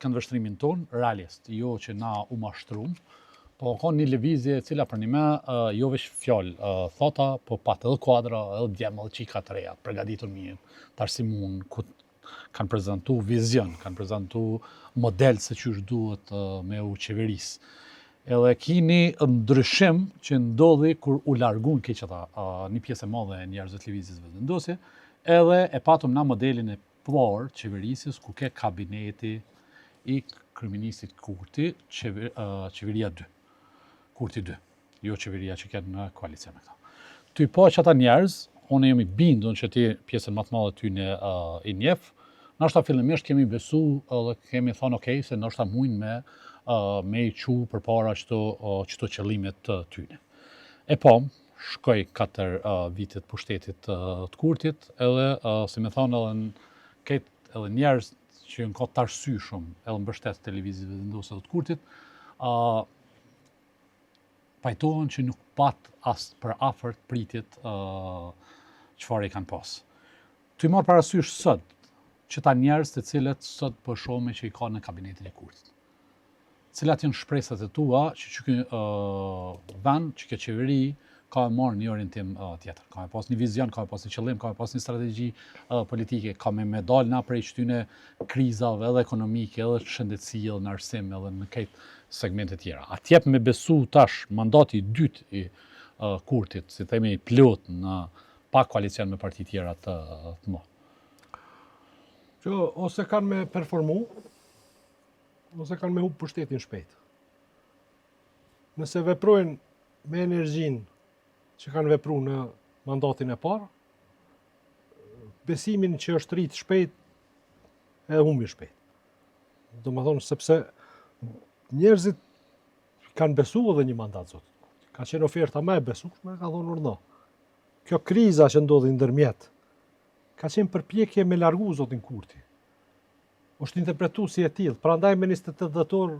këndvështrimin ton realist, jo që na u mashtrum, po ka një lëvizje e cila për një me jo veç fjalë, thota, po pat edhe kuadra, edhe djemë, edhe qika të reja, përgatitur mirë, tash si mund, ku kanë prezentu vizion, kanë prezentu model se qysh duhet me u qeveris. Edhe kini ndryshim që ndodhi kur u largun keqata një pjesë e madhe e njerëzve të lëvizjes vendosje, edhe e patëm na modelin e parë qeverisis ku ke kabineti i kryeministit Kurti, qeveria 2. Kurti 2, jo qeveria që ketë në koalicion me këta. Ty po që ata njerëz, unë jemi bindun që ti pjesën më të madhe ty në i njef, nështë ta fillimisht kemi besu dhe kemi thonë okej, se nështë ta mujnë me i qu për para qëto qëllimet të tyne. E po, shkoj 4 vitet pushtetit të Kurtit, edhe, si me thonë, edhe në ketë edhe njerëz që në ka të arsy shumë, edhe në bështet televizive dhe ndosë të Kurtit, pajtohen që nuk pat as për afërt pritjet çfarë i kanë pas. Ty marr parasysh sot që ta njerëz të cilët sot po shohim që i ka në kabinetin e Kurtit. Cilat janë shpresat e tua që vend, që kjo qeveri ka marrë një orientim tjetër, ka me pas një vizion, ka me pas një qëllim, ka me pas një strategji politike, ka me dal na prej qytyne krizave edhe ekonomike, edhe shëndetësie, edhe në arsim, edhe në këtë segmente tjera. Atjep me besu tash mandati i dytë i Kurtit, si themi i plot në pa koalicion me parti tjera të më. Që ose kanë me performu, ose kanë me hub pushtetin shpejt. Nëse veprojnë me energjin që kanë vepru në mandatin e parë, besimin që është rrit shpejt e humbi shpejt. Do më thonë, sepse njerëzit kanë besu edhe një mandat, zot. Ka qenë oferta me e besueshme, ka thonë urna. Kjo kriza që ndodhi ndërmjet, ka qenë përpjekje me largu zotin Kurti. Është interpretu si e tillë, prandaj me 28 dhjetor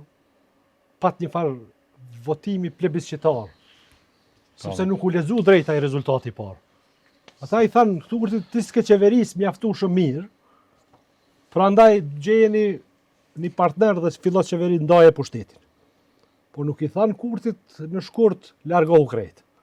pat një farë votimi plebiscitar, sepse nuk u lexu drejt ai rezultati i parë. Ata i thanë, Kurtit ti s'ke qeveris mjaftu shumë mirë, prandaj gjejeni një partner dhe fillot qeveri ndaje pushtetin. Po nuk i thanë Kurtit në shkurt largohu krejt.